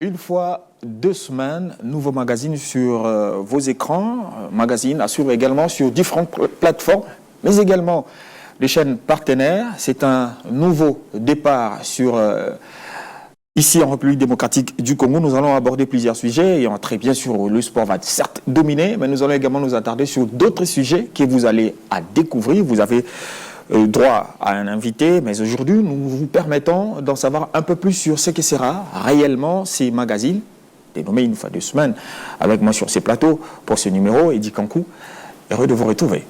Une fois 2 semaines, nouveau magazine sur vos écrans. Magazine à suivre également sur différentes plateformes, mais également les chaînes partenaires. C'est un nouveau départ sur ici en République démocratique du Congo. Nous allons aborder plusieurs sujets. Et très bien sûr, le sport va certes dominer, mais nous allons également nous attarder sur d'autres sujets que vous allez à découvrir. Vous avez droit à un invité, mais aujourd'hui, nous vous permettons d'en savoir un peu plus sur ce que sera réellement ces magazines, dénommés une fois 2 semaines, avec moi sur ces plateaux pour ce numéro, Eddy Kankou. Heureux de vous retrouver.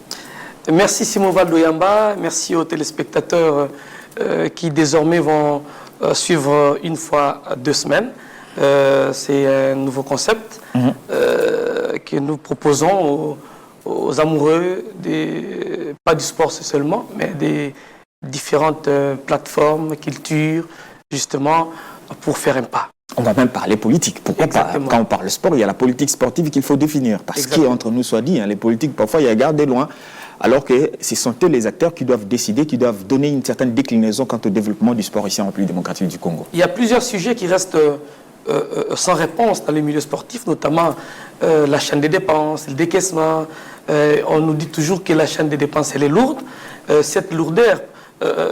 Merci Simon Valdoyamba, merci aux téléspectateurs qui désormais vont suivre une fois 2 semaines. C'est un nouveau concept que nous proposons aux amoureux, pas du sport seulement, mais des différentes plateformes, cultures, justement, pour faire un pas. On va même parler politique. Pourquoi pas? Quand on parle sport, il y a la politique sportive qu'il faut définir. Parce qu'entre nous soit dit, les politiques, parfois, il y a gardé loin, alors que ce sont eux les acteurs qui doivent décider, qui doivent donner une certaine déclinaison quant au développement du sport ici en République démocratique du Congo. Il y a plusieurs sujets qui restent sans réponse dans les milieux sportifs, notamment la chaîne des dépenses, le décaissement. On nous dit toujours que la chaîne des dépenses, elle est lourde. Cette lourdeur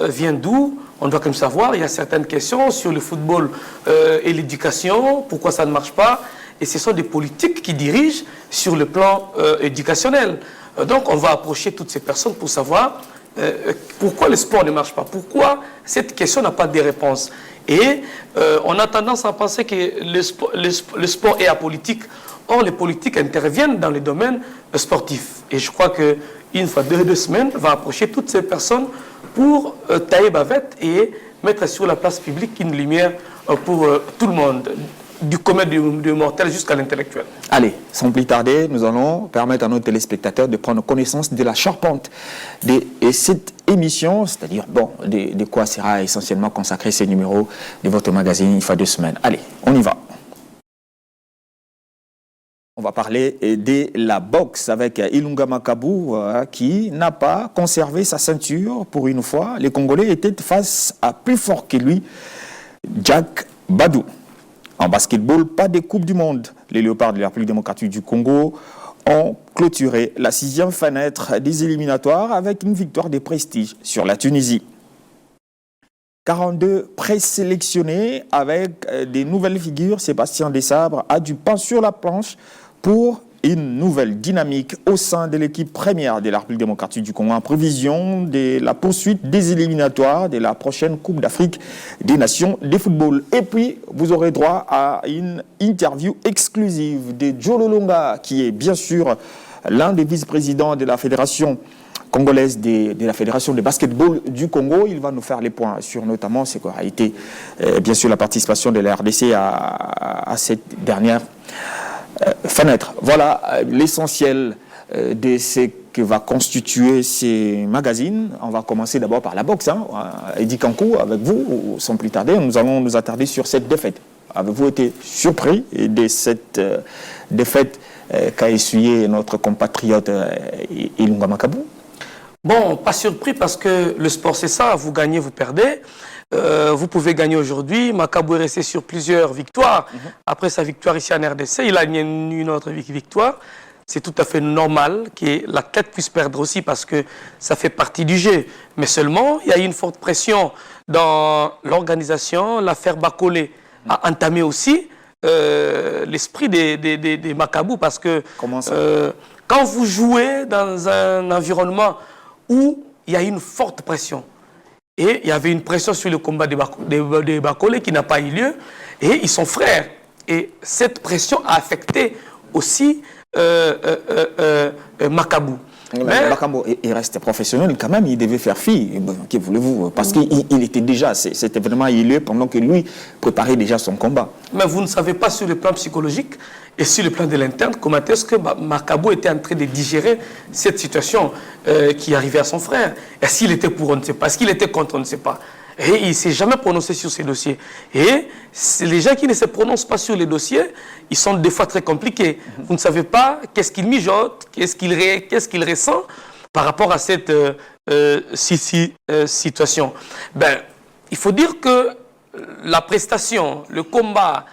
vient d'où? On doit quand même savoir. Il y a certaines questions sur le football et l'éducation, pourquoi ça ne marche pas. Et ce sont des politiques qui dirigent sur le plan éducationnel. Donc on va approcher toutes ces personnes pour savoir pourquoi le sport ne marche pas, pourquoi cette question n'a pas de réponse. Et on a tendance à penser que le sport est apolitique. Or, les politiques interviennent dans les domaines sportifs. Et je crois qu'une fois 2 semaines, on va approcher toutes ces personnes pour tailler bavette et mettre sur la place publique une lumière pour tout le monde, du commun du mortel jusqu'à l'intellectuel. Allez, sans plus tarder, nous allons permettre à nos téléspectateurs de prendre connaissance de la charpente de cette émission, c'est-à-dire, de quoi sera essentiellement consacré ce numéro de votre magazine une fois 2 semaines. Allez, on y va. On va parler de la boxe avec Ilunga Makabu qui n'a pas conservé sa ceinture pour une fois. Les Congolais étaient face à plus fort que lui, Jack Badou. En basketball, pas de Coupe du Monde. Les Léopards de la République démocratique du Congo ont clôturé la 6e fenêtre des éliminatoires avec une victoire de prestige sur la Tunisie. 42 présélectionnés avec des nouvelles figures. Sébastien Desabre a du pain sur la planche pour une nouvelle dynamique au sein de l'équipe première de la République démocratique du Congo en prévision de la poursuite des éliminatoires de la prochaine Coupe d'Afrique des Nations de football. Et puis, vous aurez droit à une interview exclusive de Joe Lolonga, qui est bien sûr l'un des vice-présidents de la Fédération congolaise de la Fédération de basketball du Congo. Il va nous faire les points sur notamment ce qu'aura été bien sûr la participation de la RDC à cette dernière fenêtre. Voilà l'essentiel de ce que va constituer ces magazines. On va commencer d'abord par la boxe. Eddy Kankou, avec vous, sans plus tarder, nous allons nous attarder sur cette défaite. Avez-vous été surpris de cette défaite qu'a essuyé notre compatriote Ilunga Makabu? Bon, pas surpris parce que le sport c'est ça, vous gagnez, vous perdez. Vous pouvez gagner aujourd'hui. Makabu est resté sur plusieurs victoires. Après sa victoire ici en RDC, il a une autre victoire. C'est tout à fait normal que la tête puisse perdre aussi parce que ça fait partie du jeu. Mais seulement, il y a eu une forte pression dans l'organisation. L'affaire Bakolé a entamé aussi l'esprit des Makabu parce que quand vous jouez dans un environnement où il y a une forte pression, et il y avait une pression sur le combat des Bakolé qui n'a pas eu lieu. Et ils sont frères. Et cette pression a affecté aussi Makabu. Mais Makabu, il reste professionnel quand même. Il devait faire fi. Que voulez-vous? Parce qu'il était déjà, cet événement a eu lieu pendant que lui préparait déjà son combat. Mais vous ne savez pas sur le plan psychologique et sur le plan de l'interne comment est-ce que Makabu était en train de digérer cette situation qui arrivait à son frère. Est-ce qu'il était pour, on ne sait pas. Est-ce qu'il était contre, on ne sait pas. Et il ne s'est jamais prononcé sur ces dossiers. Et les gens qui ne se prononcent pas sur les dossiers, ils sont des fois très compliqués. Vous ne savez pas qu'est-ce qu'il mijote, qu'est-ce qu'il ressent par rapport à cette situation. Il faut dire que la prestation, le combat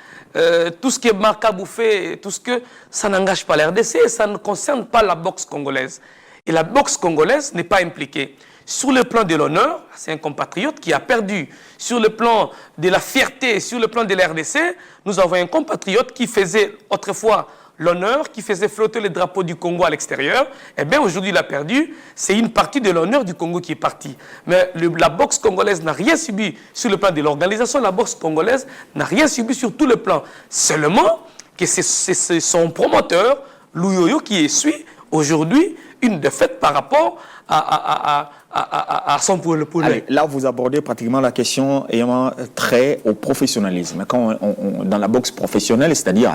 tout ce que Makabou fait, tout ce que ça n'engage pas la RDC, ça ne concerne pas la boxe congolaise. Et la boxe congolaise n'est pas impliquée. Sur le plan de l'honneur, c'est un compatriote qui a perdu. Sur le plan de la fierté, sur le plan de la RDC, nous avons un compatriote qui faisait autrefois l'honneur, qui faisait flotter le drapeau du Congo à l'extérieur. Eh bien, aujourd'hui, il a perdu. C'est une partie de l'honneur du Congo qui est partie. Mais la boxe congolaise n'a rien subi sur le plan de l'organisation. La boxe congolaise n'a rien subi sur tout le plan. Seulement que c'est son promoteur, Louyoyo, qui essuie aujourd'hui une défaite par rapport à son poulet. Allez, là, vous abordez pratiquement la question ayant trait au professionnalisme. Quand dans la boxe professionnelle, c'est-à-dire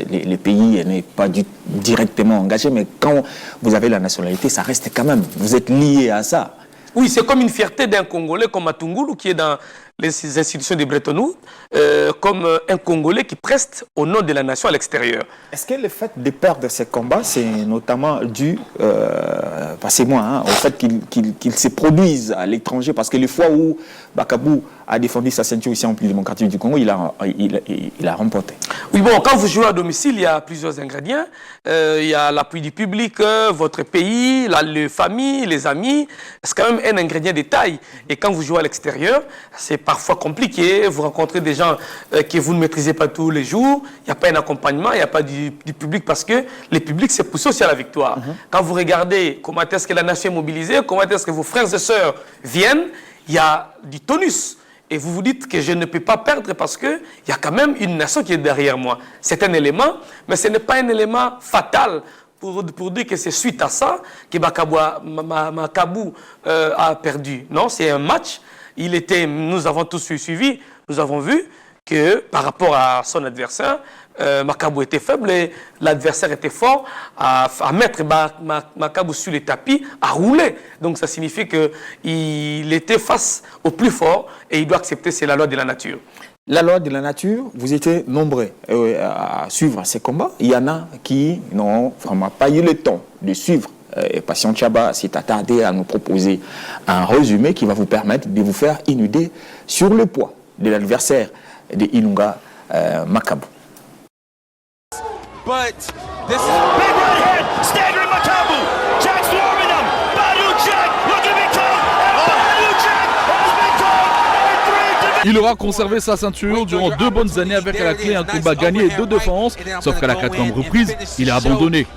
les pays n'est pas directement engagé, mais quand vous avez la nationalité, ça reste quand même, vous êtes lié à ça. Oui, c'est comme une fierté d'un Congolais comme Matungulu qui est dans les institutions de Bretton Woods, comme un Congolais qui preste au nom de la nation à l'extérieur. Est-ce que le fait de perdre ces combats, c'est notamment dû, passez-moi, au fait qu'il se produise à l'étranger? Parce que les fois où Makabou a défendu sa ceinture ici en République démocratique du Congo, il a remporté. Oui, bon, quand vous jouez à domicile, il y a plusieurs ingrédients. Il y a l'appui du public, votre pays, les familles, les amis. C'est quand même un ingrédient de taille. Et quand vous jouez à l'extérieur, c'est parfois compliqué. Vous rencontrez des gens que vous ne maîtrisez pas tous les jours. Il n'y a pas un accompagnement, il n'y a pas du public parce que le public s'est poussé aussi à la victoire. Quand vous regardez comment est-ce que la nation est mobilisée, comment est-ce que vos frères et sœurs viennent, il y a du tonus. Et vous vous dites que je ne peux pas perdre parce qu'il y a quand même une nation qui est derrière moi. C'est un élément, mais ce n'est pas un élément fatal pour dire que c'est suite à ça que Makabou a perdu. Non, c'est un match. Nous avons tous suivi, nous avons vu que par rapport à son adversaire, Makabou était faible et l'adversaire était fort à mettre Makabou sur le tapis, à rouler. Donc ça signifie qu'il était face au plus fort et il doit accepter, c'est la loi de la nature. La loi de la nature, vous étiez nombreux à suivre ces combats. Il y en a qui n'ont vraiment pas eu le temps de suivre. Et Patient Tchaba s'est attardé à nous proposer un résumé qui va vous permettre de vous faire une idée sur le poids de l'adversaire de Ilunga Makabou. But this is big right hand, staggering Makabou. Jack's warming him. Badou Jack looking to be caught. And Badou Jack has been caught. Il aura conservé sa ceinture durant 2 bonnes années avec à la clé un combat gagné et 2 défenses, sauf qu'à la 4e reprise, il a abandonné.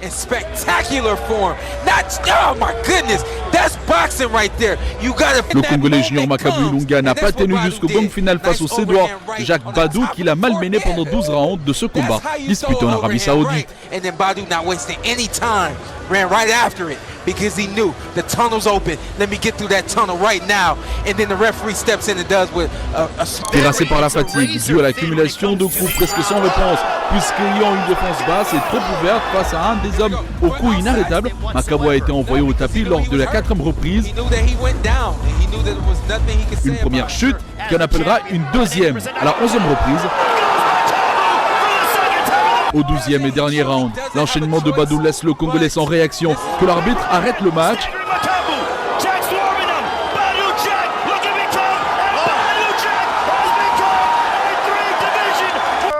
Le Congolais Junior Makabou Ilunga n'a pas tenu jusqu'au gong final face au Cédois Jacques Badou qui l'a malmené pendant 12 rounds de ce combat disputé en Arabie Saoudite. Ran right after it because he knew the tunnel's open. Let me get through that tunnel right now. And then the referee steps in and does with a terrassé par la fatigue due à l'accumulation de coups presque sans réponse, puisqu'ayant une défense basse et trop ouverte face à un des hommes au coup inarrêtable, Makabou a été envoyé au tapis lors de la 4e reprise. Une première chute qui en appellera une deuxième à la 11e reprise. Au 12e et dernier round, l'enchaînement de Badou laisse le Congolais sans réaction, que l'arbitre arrête le match.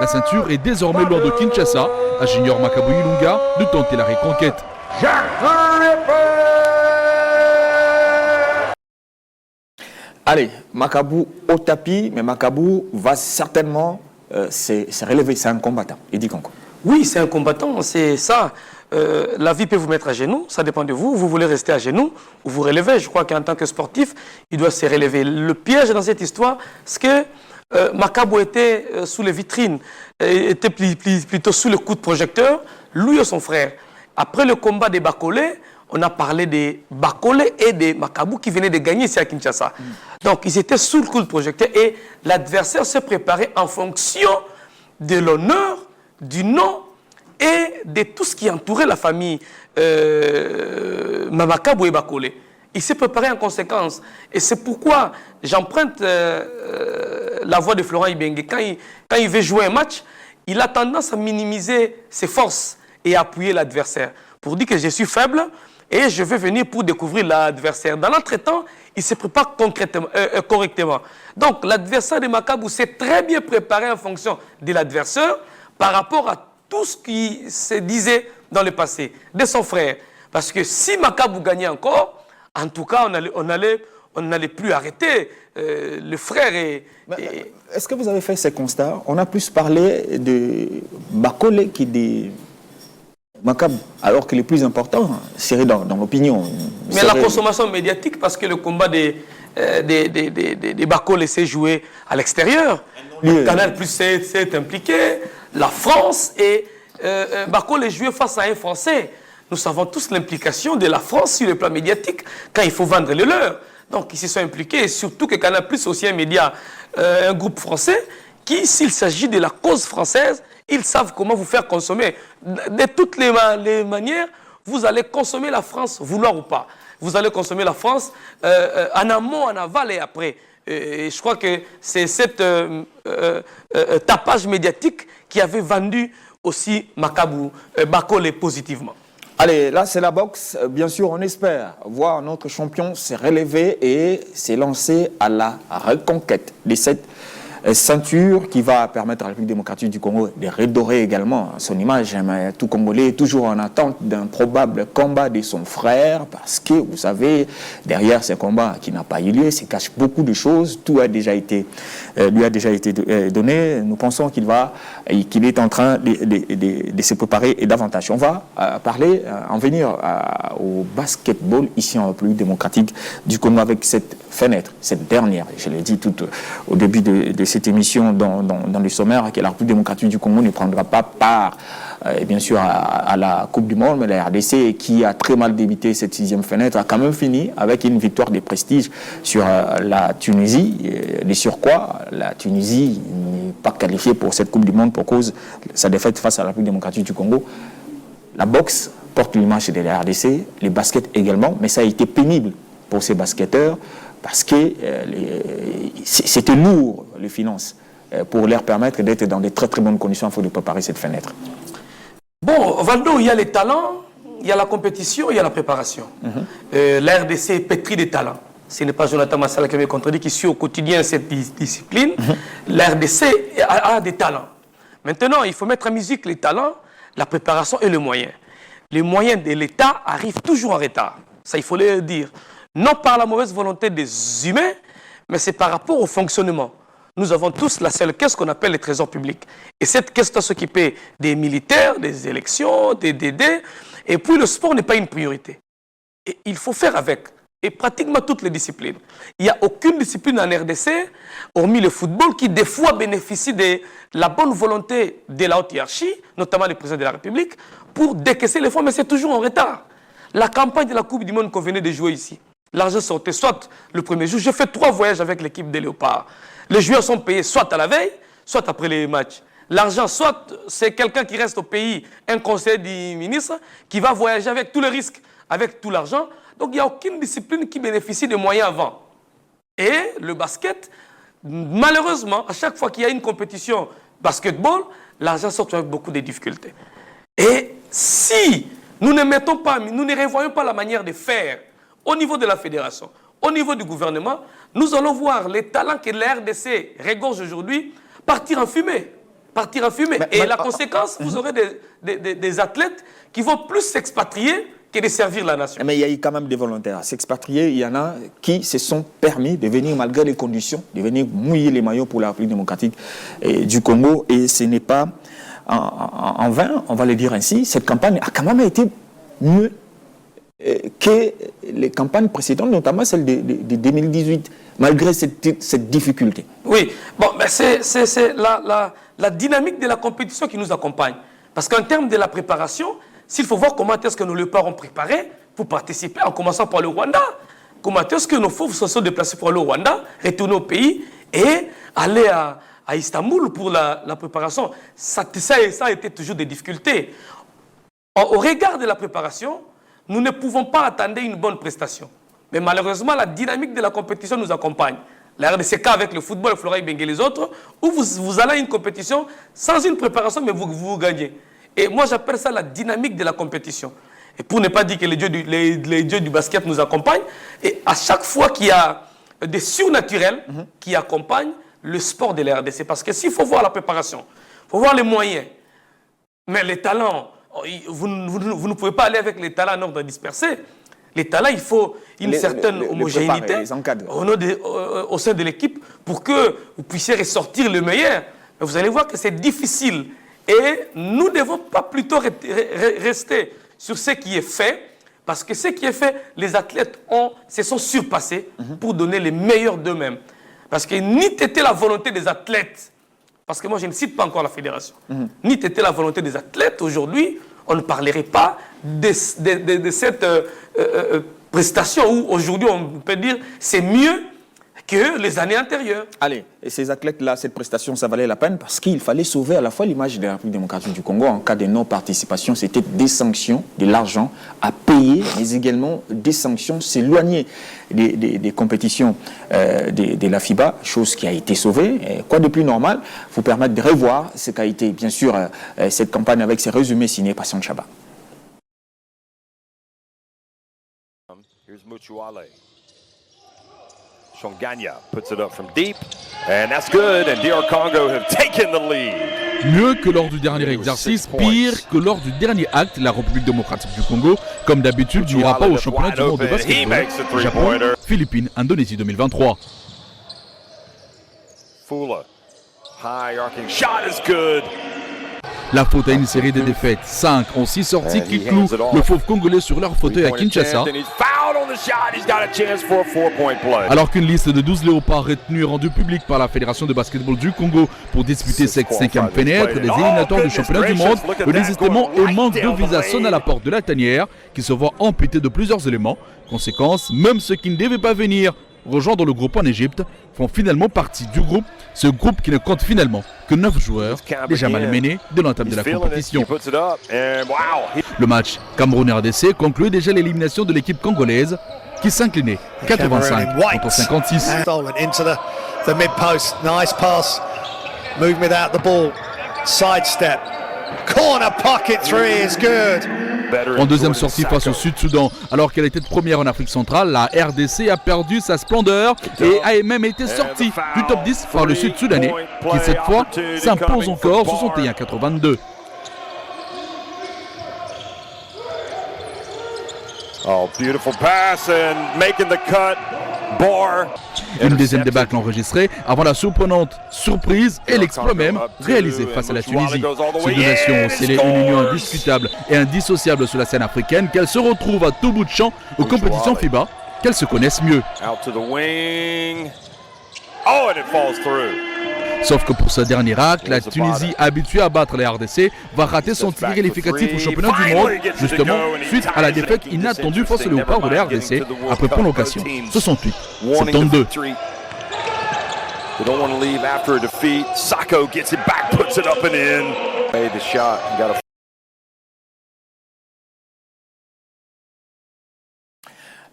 La ceinture est désormais loin de Kinshasa, à Junior Makabou Ilunga de tenter la reconquête. Allez, Makabou au tapis, mais Makabou va certainement se relever. C'est un combattant. Il dit Congo. Oui, c'est un combattant, c'est ça. La vie peut vous mettre à genoux, ça dépend de vous. Vous voulez rester à genoux ou vous relevez. Je crois qu'en tant que sportif, il doit se relever. Le piège dans cette histoire, c'est que Makabou était sous les vitrines, était plutôt sous le coup de projecteur, lui et son frère. Après le combat des Bakolé, on a parlé des Bakolé et des Makabou qui venaient de gagner ici à Kinshasa. Donc, ils étaient sous le coup de projecteur et l'adversaire se préparait en fonction de l'honneur, du nom et de tout ce qui entourait la famille Makabou et Bakolé. Il s'est préparé en conséquence. Et c'est pourquoi j'emprunte la voix de Florent Ibenge. Quand il veut jouer un match, il a tendance à minimiser ses forces et appuyer l'adversaire. Pour dire que je suis faible et je vais venir pour découvrir l'adversaire. Dans l'entretemps, il se prépare correctement. Donc l'adversaire de Makabu s'est très bien préparé en fonction de l'adversaire par rapport à tout ce qui se disait dans le passé, de son frère. Parce que si Makabu gagnait encore, en tout cas, on n'allait plus arrêter le frère. Est-ce que vous avez fait ces constats? On a plus parlé de Bakole que de Makabu, alors que le plus important serait dans l'opinion. Mais la consommation médiatique, parce que le combat des Bakole s'est joué à l'extérieur. Canal Plus s'est impliqué, la France, et Bakole est joué face à un Français. Nous savons tous l'implication de la France sur le plan médiatique quand il faut vendre le leur. Donc ils se sont impliqués, et surtout que Canal Plus aussi un média, un groupe français, qui, s'il s'agit de la cause française, ils savent comment vous faire consommer. De toutes les manières, vous allez consommer la France, vouloir ou pas. Vous allez consommer la France en amont, en aval et après. Et je crois que c'est cette tapage médiatique qui avait vendu aussi Makabu, Bakole positivement. Allez, là c'est la boxe. Bien sûr, on espère voir notre champion se relever et se lancer à la reconquête de cette ceinture qui va permettre à la République démocratique du Congo de redorer également son image. Mais tout Congolais est toujours en attente d'un probable combat de son frère parce que, vous savez, derrière ce combat qui n'a pas eu lieu, se cache beaucoup de choses. Tout a déjà été, lui a déjà été donné. Nous pensons qu'il est en train de se préparer et davantage. On va en venir au basketball ici en République démocratique du Congo avec cette fenêtre, cette dernière, je l'ai dit tout au début de cette émission dans le sommaire, que la République démocratique du Congo ne prendra pas part, bien sûr, à la Coupe du Monde, mais la RDC, qui a très mal débuté cette 6e fenêtre, a quand même fini avec une victoire de prestige sur la Tunisie. De surcroît, la Tunisie n'est pas qualifiée pour cette Coupe du Monde pour cause de sa défaite face à la République démocratique du Congo. La boxe porte l'image de la RDC, les baskets également, mais ça a été pénible pour ces basketteurs, parce que c'était lourd, les finances, pour leur permettre d'être dans de très très bonnes conditions afin de préparer cette fenêtre. Bon, Valdo, il y a les talents, il y a la compétition, il y a la préparation. La RDC est pétrie de talents. Ce n'est pas Jonathan Massala qui me contredit, qui suit au quotidien cette discipline. La RDC a des talents. Maintenant, il faut mettre en musique les talents, la préparation et le moyen. Les moyens de l'État arrivent toujours en retard. Ça, il faut le dire. Non par la mauvaise volonté des humains, mais c'est par rapport au fonctionnement. Nous avons tous la seule caisse qu'on appelle le trésor public. Et cette caisse doit s'occuper des militaires, des élections, des DD. Et puis le sport n'est pas une priorité. Et il faut faire avec. Et pratiquement toutes les disciplines. Il n'y a aucune discipline en RDC, hormis le football, qui des fois bénéficie de la bonne volonté de la haute hiérarchie, notamment le président de la République, pour décaisser les fonds, mais c'est toujours en retard. La campagne de la Coupe du Monde qu'on venait de jouer ici, l'argent sortait soit le premier jour. J'ai fait 3 voyages avec l'équipe des Léopards. Les joueurs sont payés soit à la veille, soit après les matchs. L'argent, soit c'est quelqu'un qui reste au pays, un conseiller du ministre, qui va voyager avec tous les risques, avec tout l'argent. Donc il n'y a aucune discipline qui bénéficie de moyens avant. Et le basket, malheureusement, à chaque fois qu'il y a une compétition basketball, l'argent sort avec beaucoup de difficultés. Et si nous ne mettons pas, nous ne revoyons pas la manière de faire au niveau de la fédération, au niveau du gouvernement, nous allons voir les talents que la RDC regorge aujourd'hui partir en fumée. Partir en fumée. Et la conséquence, vous aurez des athlètes qui vont plus s'expatrier que de servir la nation. Mais il y a eu quand même des volontaires à s'expatrier. Il y en a qui se sont permis de venir, malgré les conditions, de venir mouiller les maillots pour la République démocratique du Congo. Et ce n'est pas en vain, on va le dire ainsi. Cette campagne a quand même été mieux que les campagnes précédentes, notamment celle de 2018, malgré cette difficulté. Oui, bon, ben c'est la dynamique de la compétition qui nous accompagne. Parce qu'en termes de la préparation, s'il faut voir comment est-ce que nos léopards ont préparé pour participer, en commençant par le Rwanda, comment est-ce que nos fauves se sont déplacés pour aller au Rwanda, retourner au pays et aller à Istanbul pour la préparation. Ça a été toujours des difficultés. Au regard de la préparation, nous ne pouvons pas attendre une bonne prestation. Mais malheureusement, la dynamique de la compétition nous accompagne. La RDC avec le football, le Florent Ibenge et les autres, où vous allez à une compétition sans une préparation, mais vous gagnez. Et moi, j'appelle ça la dynamique de la compétition. Et pour ne pas dire que les dieux du basket nous accompagnent, et à chaque fois qu'il y a des surnaturels qui accompagnent le sport de la RDC, parce que s'il faut voir la préparation, il faut voir les moyens, mais les talents, vous ne pouvez pas aller avec les talents en ordre dispersé. Les talents, il faut une certaine homogénéité au sein de l'équipe pour que vous puissiez ressortir le meilleur. Mais vous allez voir que c'est difficile. Et nous ne devons pas plutôt rester sur ce qui est fait, parce que ce qui est fait, les athlètes se sont surpassés pour donner les meilleurs d'eux-mêmes. Parce que ni était la volonté des athlètes, parce que moi je ne cite pas encore la fédération, ni était la volonté des athlètes, aujourd'hui, on ne parlerait pas de cette prestation où aujourd'hui on peut dire c'est mieux que les années antérieures. Allez, et ces athlètes-là, cette prestation, ça valait la peine parce qu'il fallait sauver à la fois l'image de la République démocratique du Congo. En cas de non-participation, c'était des sanctions, de l'argent à payer, mais également des sanctions s'éloigner des compétitions de la FIBA, chose qui a été sauvée. Et quoi de plus normal, vous permettre de revoir ce qu'a été, bien sûr, cette campagne avec ses résumés signés par Sion Chaba. Here's Mutuale. Shonganya puts it up from deep, and that's good, and DR Congo have taken the lead. Mieux que lors du dernier exercice, pire que lors du dernier acte, la République démocratique du Congo, comme d'habitude, n'ira pas au championnat du monde de basketball. Japon, Philippines, Indonésie 2023. Fula, high arcing shot is good. La faute à une série de défaites, 5 en 6 sorties qui clouent le fauve congolais sur leur fauteuil à Kinshasa. Alors qu'une liste de 12 léopards retenus et rendue publique par la Fédération de basketball du Congo pour disputer cette 5e fenêtre des éliminatoires du championnat du monde, le désistement et manque de visa sonne à la porte de la tanière qui se voit amputée de plusieurs éléments. Conséquence, même ceux qui ne devaient pas venir rejoindre le groupe en Égypte font finalement partie du groupe, ce groupe qui ne compte finalement que 9 joueurs déjà malmenés de l'entame de la compétition. Le match Cameroun-RDC conclut déjà l'élimination de l'équipe congolaise qui s'inclinait 85 contre 56. The mid-post, nice pass, movement without the ball, sidestep, corner pocket three is good. En deuxième sortie face au Sud-Soudan, alors qu'elle était première en Afrique centrale, la RDC a perdu sa splendeur et a même été sortie du top 10 par le Sud-Soudanais, qui cette fois s'impose encore 61-82. Oh, beautiful pass and making the cut. Bar. Une deuxième débâcle enregistrée avant la surprenante surprise et l'exploit même réalisé face à la Tunisie. Ces deux nations ont scellé une union indiscutable et indissociable sur la scène africaine, qu'elles se retrouvent à tout bout de champ aux compétitions FIBA, qu'elles se connaissent mieux. Sauf que pour ce dernier acte, la Tunisie, habituée à battre les RDC, va rater son tir qualificatif au championnat du monde, justement suite à la défaite inattendue face aux léopards de la RDC après prolongation, 68-72.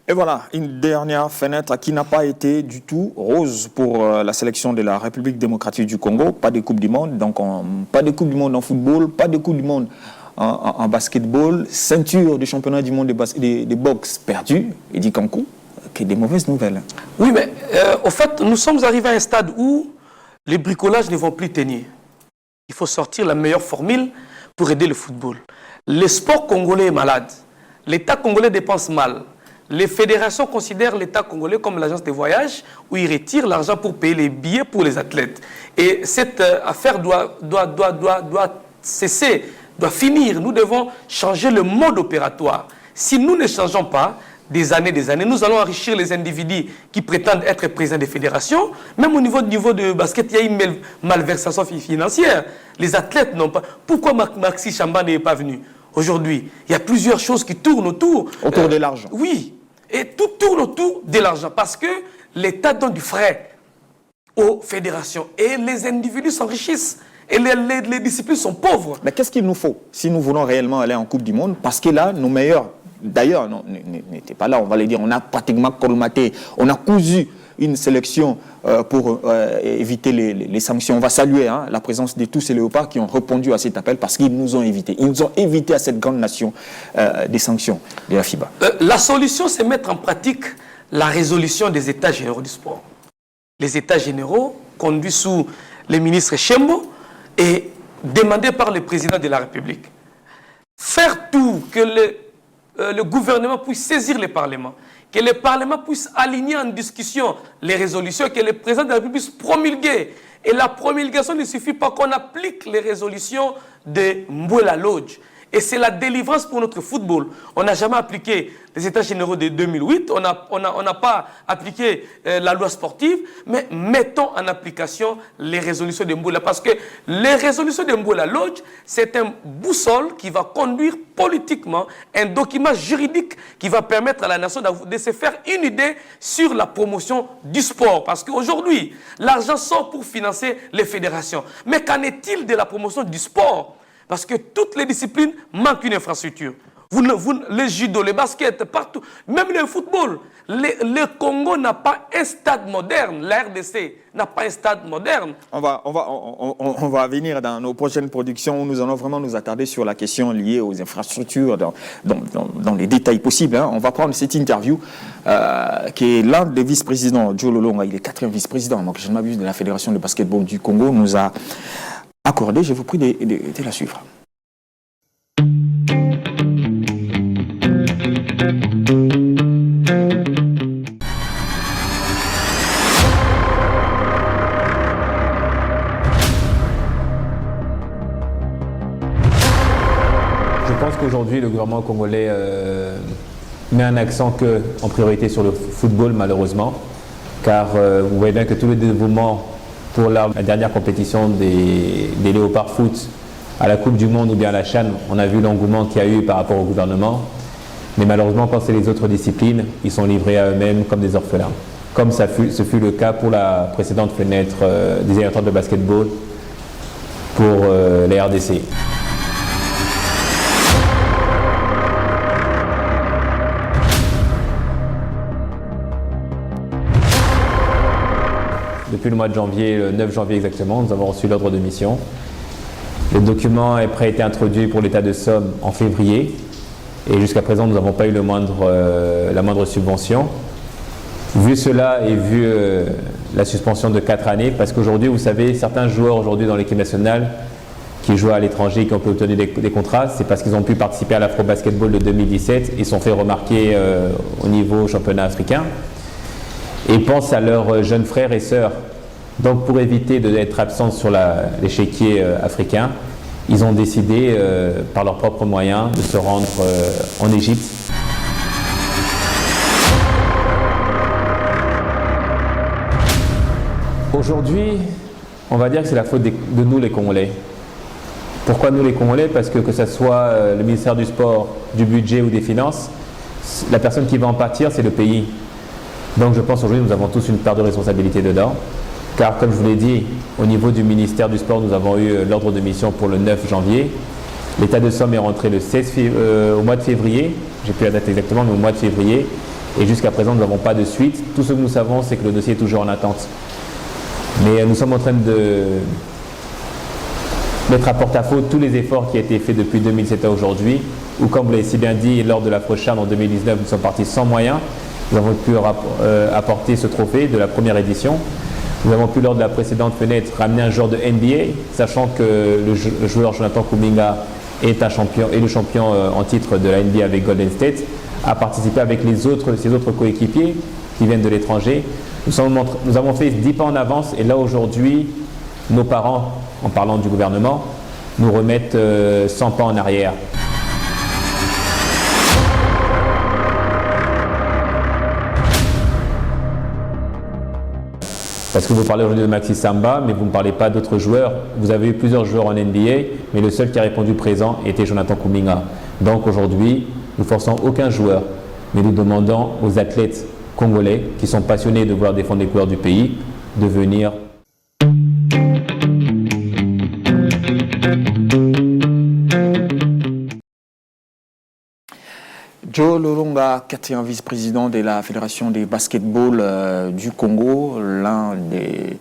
Et voilà, une dernière fenêtre qui n'a pas été du tout rose pour la sélection de la République démocratique du Congo. Pas de Coupe du Monde, donc pas de Coupe du Monde en football, pas de Coupe du Monde en basketball, ceinture du championnat du monde de boxe perdue, et dit Kankou, que des mauvaises nouvelles. Oui, mais au fait, nous sommes arrivés à un stade où les bricolages ne vont plus tenir. Il faut sortir la meilleure formule pour aider le football. Le sport congolais est malade. L'État congolais dépense mal. Les fédérations considèrent l'État congolais comme l'agence de voyage où ils retirent l'argent pour payer les billets pour les athlètes. Et cette affaire doit cesser, doit finir. Nous devons changer le mode opératoire. Si nous ne changeons pas, des années, nous allons enrichir les individus qui prétendent être présidents des fédérations. Même au niveau de basket, il y a une malversation financière. Les athlètes n'ont pas... Pourquoi Maxi Chamba n'est pas venu aujourd'hui? Il y a plusieurs choses qui tournent autour. Autour de l'argent. Oui. Et tout tourne autour de l'argent parce que l'État donne du frais aux fédérations et les individus s'enrichissent et les disciplines sont pauvres. Mais qu'est-ce qu'il nous faut si nous voulons réellement aller en Coupe du Monde? Parce que là, nos meilleurs, d'ailleurs, n'étaient pas là, on va les dire, on a pratiquement colmaté, on a cousu une sélection pour éviter les sanctions. On va saluer la présence de tous ces léopards qui ont répondu à cet appel parce qu'ils nous ont évités. Ils nous ont évité à cette grande nation des sanctions de la FIBA. La solution, c'est mettre en pratique la résolution des États généraux du sport. Les États généraux, conduits sous le ministre Chembo et demandés par le président de la République. Faire tout que le gouvernement puisse saisir le Parlement, que le Parlement puisse aligner en discussion les résolutions, que le président de la République puisse promulguer. Et la promulgation ne suffit pas qu'on applique les résolutions de Mboula Lodge. Et c'est la délivrance pour notre football. On n'a jamais appliqué les États généraux de 2008, on n'a pas appliqué la loi sportive, mais mettons en application les résolutions de Mboula. Parce que les résolutions de Mboula Lodge, c'est un boussole qui va conduire politiquement un document juridique qui va permettre à la nation de se faire une idée sur la promotion du sport. Parce qu'aujourd'hui, l'argent sort pour financer les fédérations. Mais qu'en est-il de la promotion du sport ? Parce que toutes les disciplines manquent une infrastructure. Les judo, les baskets, partout, même le football. Le Congo n'a pas un stade moderne. La RDC n'a pas un stade moderne. On va venir dans nos prochaines productions où nous allons vraiment nous attarder sur la question liée aux infrastructures dans les détails possibles. On va prendre cette interview qui est l'un des vice-présidents, Joe Lolonga, il est 4e vice-président, donc je ne m'abuse, de la Fédération de basketball du Congo, nous a accordé. Je vous prie de la suivre. Je pense qu'aujourd'hui, le gouvernement congolais met un accent en priorité sur le football, malheureusement, car vous voyez bien que tout le développement pour la dernière compétition des Léopards Foot à la Coupe du Monde ou bien à la CHAN, on a vu l'engouement qu'il y a eu par rapport au gouvernement. Mais malheureusement, quand c'est les autres disciplines, ils sont livrés à eux-mêmes comme des orphelins. Comme ce fut le cas pour la précédente fenêtre des éliminatoires de basketball pour les RDC. Depuis le mois de janvier, le 9 janvier exactement, nous avons reçu l'ordre de mission. Le document a été introduit pour l'état de somme en février et jusqu'à présent nous n'avons pas eu la moindre subvention. Vu cela et vu la suspension de 4 années, parce qu'aujourd'hui vous savez, certains joueurs aujourd'hui dans l'équipe nationale qui jouent à l'étranger et qui ont pu obtenir des contrats, c'est parce qu'ils ont pu participer à l'Afro-Basketball de 2017 et sont fait remarquer au niveau championnat africain. Et pensent à leurs jeunes frères et sœurs. Donc pour éviter d'être absents sur l'échiquier africain, ils ont décidé, par leurs propres moyens, de se rendre en Égypte. Aujourd'hui, on va dire que c'est la faute de nous les Congolais. Pourquoi nous les Congolais? Parce que ce soit le ministère du Sport, du Budget ou des Finances, la personne qui va en pâtir, c'est le pays. Donc je pense aujourd'hui nous avons tous une part de responsabilité dedans, car comme je vous l'ai dit, au niveau du ministère du Sport, nous avons eu l'ordre de mission pour le 9 janvier. L'état de somme est rentré au mois de février, j'ai plus la date exactement, mais au mois de février, et jusqu'à présent nous n'avons pas de suite. Tout ce que nous savons, c'est que le dossier est toujours en attente. Mais nous sommes en train de mettre à porte-à-faux tous les efforts qui ont été faits depuis 2007 à aujourd'hui, où comme vous l'avez si bien dit, lors de l'Afro-CHAN en 2019, nous sommes partis sans moyens. Nous avons pu apporter ce trophée de la première édition. Nous avons pu, lors de la précédente fenêtre, ramener un joueur de NBA, sachant que le joueur Jonathan Kuminga est le champion en titre de la NBA avec Golden State, a participé avec ses autres coéquipiers qui viennent de l'étranger. Nous avons fait 10 pas en avance et là aujourd'hui, nos parents, en parlant du gouvernement, nous remettent 100 pas en arrière. Parce que vous parlez aujourd'hui de Maxi Samba, mais vous ne parlez pas d'autres joueurs. Vous avez eu plusieurs joueurs en NBA, mais le seul qui a répondu présent était Jonathan Kuminga. Donc aujourd'hui, nous ne forçons aucun joueur, mais nous demandons aux athlètes congolais qui sont passionnés de vouloir défendre les couleurs du pays, de venir. Joe Lolonga, 4e vice-président de la Fédération des basketball du Congo, l'un des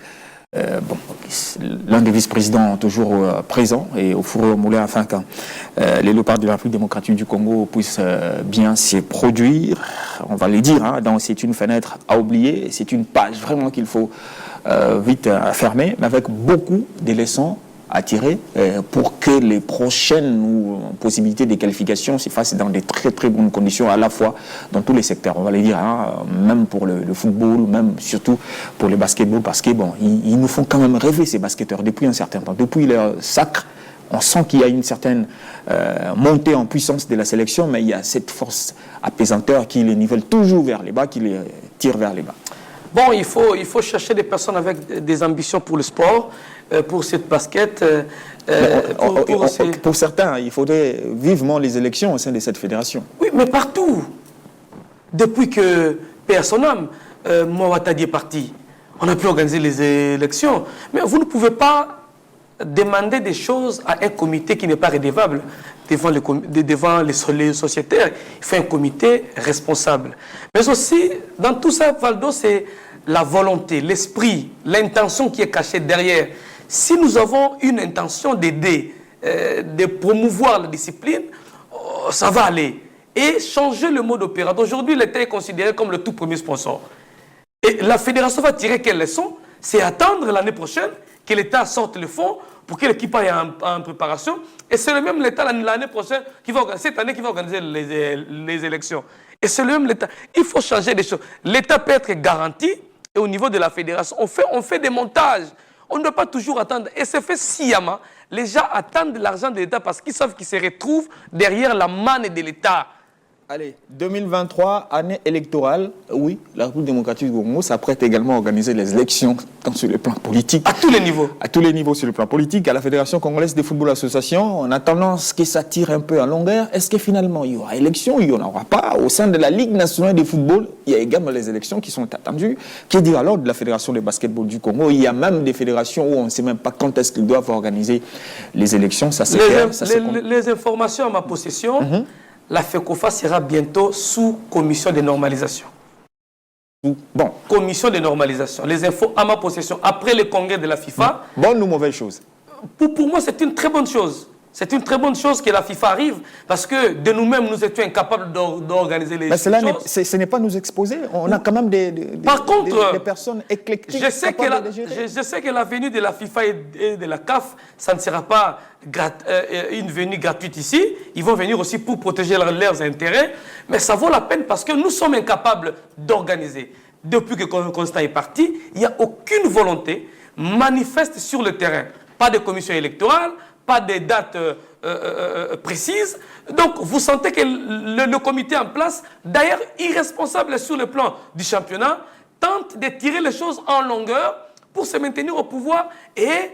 vice-présidents toujours présents et au four et au moulin afin que les léopards de la République démocratique du Congo puissent bien s'y produire. On va les dire, hein, donc c'est une fenêtre à oublier, c'est une page vraiment qu'il faut vite fermer, mais avec beaucoup de leçons à tirer pour que les prochaines possibilités de qualification se fassent dans des très très bonnes conditions, à la fois dans tous les secteurs, on va les dire, hein, même pour le football, même surtout pour le basketball, parce que bon, ils nous font quand même rêver ces basketteurs depuis un certain temps, depuis leur sacre. On sent qu'il y a une certaine montée en puissance de la sélection, mais il y a cette force apaisanteur qui les nivelle toujours vers les bas, qui les tire vers les bas. Bon, il faut chercher des personnes avec des ambitions pour le sport, pour cette basket. Pour certains, il faudrait vivement les élections au sein de cette fédération. Oui, mais partout. Depuis que personne Mouawatadi est parti, on a pu organiser les élections. Mais vous ne pouvez pas demander des choses à un comité qui n'est pas rédévable devant les sociétaires. Il faut un comité responsable. Mais aussi, dans tout ça, Valdo, c'est la volonté, l'esprit, l'intention qui est cachée derrière. Si nous avons une intention d'aider, de promouvoir la discipline, ça va aller. Et changer le mode opératoire. Aujourd'hui, l'État est considéré comme le tout premier sponsor. Et la fédération va tirer quelle leçon? C'est attendre l'année prochaine que l'État sorte le fonds pour que l'équipe aille en préparation. Et c'est le même l'État l'année prochaine, cette année, qui va organiser les élections. Et c'est le même l'État. Il faut changer des choses. L'État peut être garanti, et au niveau de la fédération, on fait des montages. On ne doit pas toujours attendre. Et c'est fait sciemment. Les gens attendent l'argent de l'État parce qu'ils savent qu'ils se retrouvent derrière la manne de l'État. Allez, 2023, année électorale, oui, la République démocratique du Congo s'apprête également à organiser les élections tant sur le plan politique. À tous les niveaux. À tous les niveaux sur le plan politique. À la Fédération congolaise de football association, on a tendance que ça tire un peu en longueur. Est-ce que finalement il y aura élection? Il n'y en aura pas. Au sein de la Ligue nationale de football, il y a également les élections qui sont attendues. Qui dit alors de la Fédération de basketball du Congo? Il y a même des fédérations où on ne sait même pas quand est-ce qu'ils doivent organiser les élections. Ça c'est clair. Les informations à ma possession, la FECOFA sera bientôt sous commission de normalisation. Bon. Commission de normalisation. Les infos à ma possession, après le congrès de la FIFA. Bonne ou mauvaise chose? Pour moi, c'est une très bonne chose. C'est une très bonne chose que la FIFA arrive, parce que de nous-mêmes, nous étions incapables d'organiser les choses. Mais ce n'est pas nous exposer. On a quand même des personnes éclectiques. Je sais que la venue de la FIFA et de la CAF, ça ne sera pas une venue gratuite ici. Ils vont venir aussi pour protéger leurs intérêts. Mais ça vaut la peine parce que nous sommes incapables d'organiser. Depuis que Constant est parti, il n'y a aucune volonté manifeste sur le terrain. Pas de commission électorale, pas de dates précises. Donc, vous sentez que le comité en place, d'ailleurs irresponsable sur le plan du championnat, tente de tirer les choses en longueur pour se maintenir au pouvoir et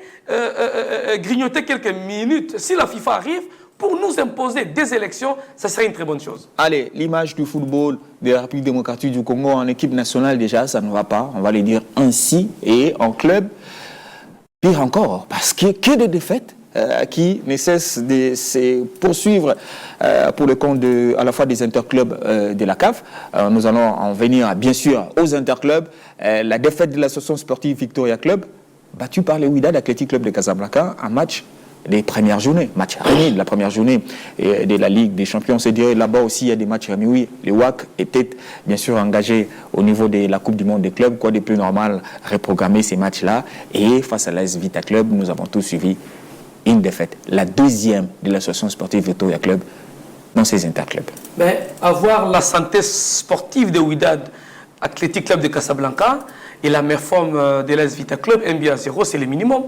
grignoter quelques minutes. Si la FIFA arrive, pour nous imposer des élections, ça serait une très bonne chose. Allez, l'image du football de la République démocratique du Congo en équipe nationale, déjà, ça ne va pas. On va le dire ainsi. Et en club, pire encore, parce que de défaites qui ne cessent de se poursuivre pour le compte à la fois des interclubs de la CAF. Nous allons en venir bien sûr aux interclubs. La défaite de l'association sportive Victoria Club, battue par les Wydad Athletic Club de Casablanca, un match des premières journées, match remis de la première journée de la Ligue des Champions. C'est dire là-bas aussi il y a des matchs remis. Oui, les WAC étaient bien sûr engagés au niveau de la Coupe du Monde des clubs. Quoi de plus normal, reprogrammer ces matchs-là. Et face à l'AS Vita Club, nous avons tous suivi une défaite, la deuxième de l'association sportive Victoria Club dans ces interclubs. Mais avoir la santé sportive de Wydad Athletic Club de Casablanca et la meilleure forme de l'AS Vita Club, 1-0, c'est le minimum.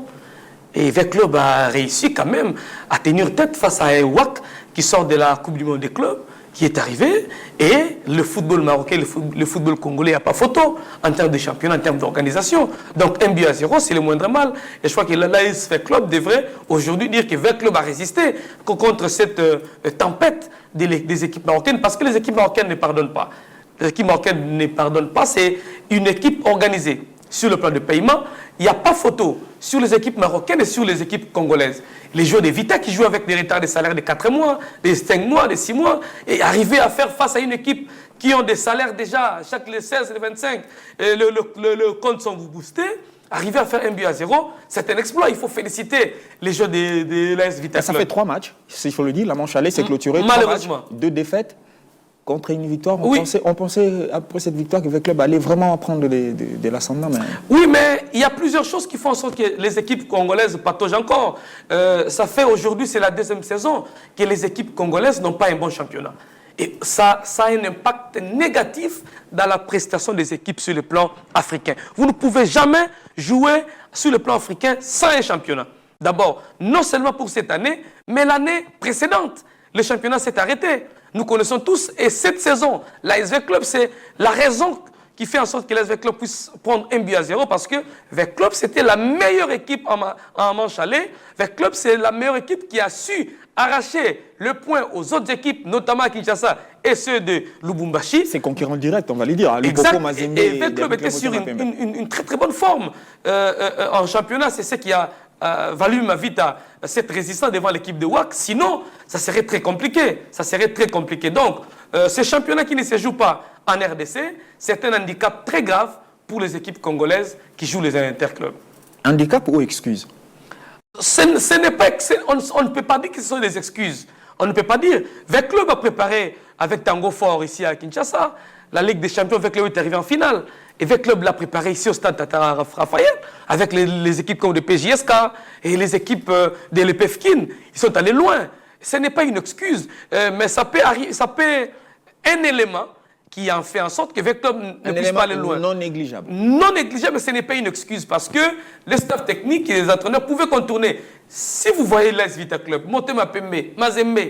Et Vita Club a réussi quand même à tenir tête face à WAC qui sort de la Coupe du Monde des clubs, qui est arrivé. Et le football marocain, le football congolais, il n'y a pas photo en termes de championnat, en termes d'organisation. Donc 1-0, c'est le moindre mal. Et je crois que l'AS Vita Club devrait aujourd'hui dire que Vita Club a résisté contre cette tempête des équipes marocaines, parce que les équipes marocaines ne pardonnent pas. Les équipes marocaines ne pardonnent pas, c'est une équipe organisée. sur le plan de paiement, il n'y a pas photo sur les équipes marocaines et sur les équipes congolaises. Les joueurs de Vita qui jouent avec des retards de salaire de 4 mois, de 5 mois, de 6 mois, et arriver à faire face à une équipe qui ont des salaires déjà, chaque les 16 et les 25, et le compte sont boostés, arriver à faire 1-0, c'est un exploit. Il faut féliciter les joueurs de l'AS Vita Club. Ça fait 3 matchs, s'il faut le dire. La manche allée s'est clôturée. Malheureusement. 3 matchs, 2 défaites contre une victoire. Oui. On pensait, après cette victoire, que le club allait vraiment prendre de l'ascendant. Mais... Oui, mais il y a plusieurs choses qui font en sorte que les équipes congolaises pataugent encore. Ça fait aujourd'hui, c'est la 2e saison, que les équipes congolaises n'ont pas un bon championnat. Et ça a un impact négatif dans la prestation des équipes sur le plan africain. Vous ne pouvez jamais jouer sur le plan africain sans un championnat. D'abord, non seulement pour cette année, mais l'année précédente. Le championnat s'est arrêté. Nous connaissons tous, et cette saison, l'ASV Club, c'est la raison qui fait en sorte que l'ASV Club puisse prendre 1-0, parce que VEC Club, c'était la meilleure équipe en manche allée. VEC Club, c'est la meilleure équipe qui a su arracher le point aux autres équipes, notamment à Kinshasa et ceux de Lubumbashi. C'est concurrent direct, on va le dire. Exact. Et VEC Club était sur une très très bonne forme en championnat. C'est ce qui a valu ma vie à cette résistance devant l'équipe de WAC. Sinon, ça serait très compliqué. Ça serait très compliqué. Donc, ce championnat qui ne se joue pas en RDC, c'est un handicap très grave pour les équipes congolaises qui jouent les interclubs. Handicap ou excuse? Ce n'est pas, on ne peut pas dire que ce sont des excuses. On ne peut pas dire. VEC Club a préparé avec Tango Fort ici à Kinshasa. La Ligue des Champions, VEC Club est arrivé en finale. Et VEC Club l'a préparé ici au stade Tata Raphaël avec les équipes comme le PJSK et les équipes de l'EPFKIN. Ils sont allés loin. Ce n'est pas une excuse, mais ça peut un élément qui en fait en sorte que VEC Club ne puisse pas aller loin. Non négligeable. Non négligeable, mais ce n'est pas une excuse parce que le staff technique et les entraîneurs pouvaient contourner. Si vous voyez l'AS Vita Club, Motema Pembe, Mazembe,